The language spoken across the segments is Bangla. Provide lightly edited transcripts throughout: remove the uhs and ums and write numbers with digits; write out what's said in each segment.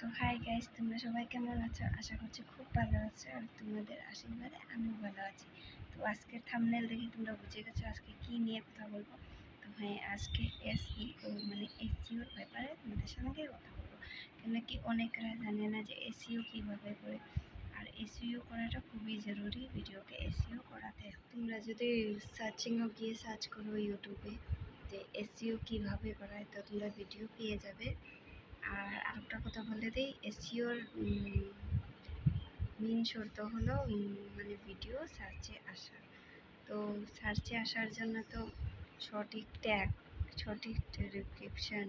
তো হাই গাইস, তোমরা সবাই কেমন আছো? আশা করছি খুব ভালো আছো, আর তোমাদের আশীর্বাদে আমিও ভালো আছি। তো আজকের থাম্বনেল দেখে তোমরা বুঝে গেছো আজকে কি নিয়ে কথা বলবো। তো হ্যাঁ, আজকে এসইও মানে এসইওর ব্যাপারে তোমাদের সঙ্গে কথা বলবো। কেন কি অনেকেরা জানে না যে এসইও কীভাবে করে, আর এসইও করাটা খুবই জরুরি। ভিডিওকে এসইও করাতে তোমরা যদি সার্চিংও গিয়ে সার্চ করো ইউটিউবে যে এসইও কীভাবে করায়, তো তোমরা ভিডিও পেয়ে যাবে। আর আরেকটা কথা বলে দিই, এসইওর মেন শর্ত হলো মানে ভিডিও সার্চে আসা। তো সার্চে আসার জন্য তো সঠিক ট্যাগ, সঠিক ডেসক্রিপশন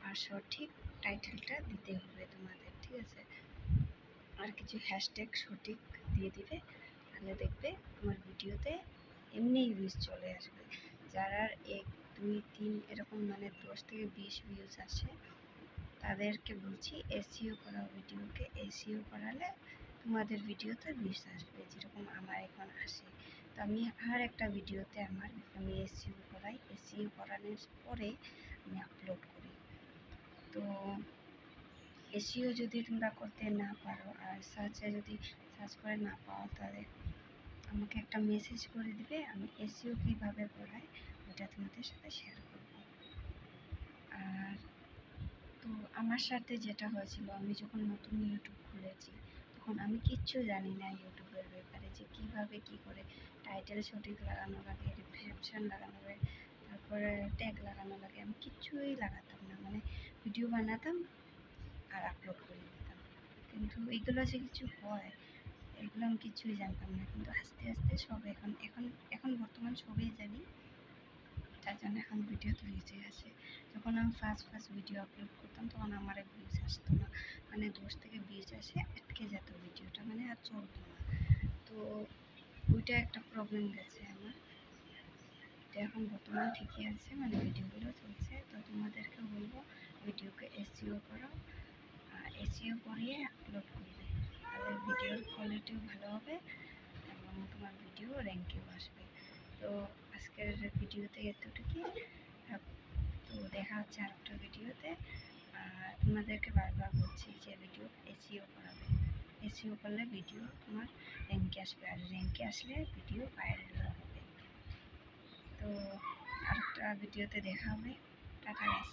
আর সঠিক টাইটেলটা দিতে হবে তোমাদের, ঠিক আছে? আর কিছু হ্যাশট্যাগ সঠিক দিয়ে দিবে, তাহলে দেখবে তোমার ভিডিওতে এমনি ভিউজ চলে আসবে। যারা 1, 2, 3 এরকম মানে 10 থেকে 20 ভিউজ আসে, তাদেরকে বলছি এসইও করা ভিডিওকে এসইও করালে তোমাদের ভিডিওতে ভিউজ আসবে, যেরকম আমার এখন আসে। তো আমি আর একটা ভিডিওতে আমি এসইও করাই, এসইও করানোর পরে আমি আপলোড করি। তো এসইও যদি তোমরা করতে না পারো আর সার্চে যদি সার্চ করে না পাও, তাহলে আমাকে একটা মেসেজ করে দিবে, আমি এসইও কীভাবে করাই ওটা তোমাদের সাথে শেয়ার করব। আর তো আমার সাথে যেটা হয়েছিল, আমি যখন নতুন ইউটিউব খুলেছি তখন আমি কিচ্ছু জানি না ইউটিউবের ব্যাপারে, যে কীভাবে কী করে টাইটেল সঠিক লাগানো লাগে, ডেসক্রিপশন লাগানো লাগে, তারপরে ট্যাগ লাগানো লাগে। আমি কিচ্ছুই লাগাতাম না, মানে ভিডিও বানাতাম আর আপলোড করে দিতাম। কিন্তু এগুলো যে কিছু হয়, এগুলো আমি কিছুই জানতাম না। কিন্তু আস্তে আস্তে সব এখন বর্তমান সবই জানি, তার জন্য এখন ভিডিও ভিউজ আসে। যখন আমি ফার্স্ট ভিডিও আপলোড করতাম তখন আমার ভিউজ আসতো না, মানে 10 থেকে 20 আসে আটকে যেত ভিডিওটা, মানে আর চলতো না। তো ওইটা একটা প্রবলেম গেছে আমার। তো এখন বর্তমানে ঠিকই আছে, মানে ভিডিওগুলো চলছে। তো তোমাদেরকে বলবো ভিডিওকে এসইও করো, এসইও করিয়ে আপলোড করবে, তাহলে ভিডিওর কোয়ালিটিও ভালো হবে এবং তোমার ভিডিও র্যাঙ্কেও আসবে। তো আজকের ভিডিওতে এতটুকুই। তো দেখা হচ্ছে আরেকটা ভিডিওতে। তোমাদেরকে বারবার বলছি যে ভিডিও এসইও করাবে, এসইও করলে ভিডিও তোমার র্যাঙ্কে আসবে, আর র্যাঙ্কে আসলে ভিডিও ভাইরাল হবে। তো আরেকটা ভিডিওতে দেখা হবে। Tata guys.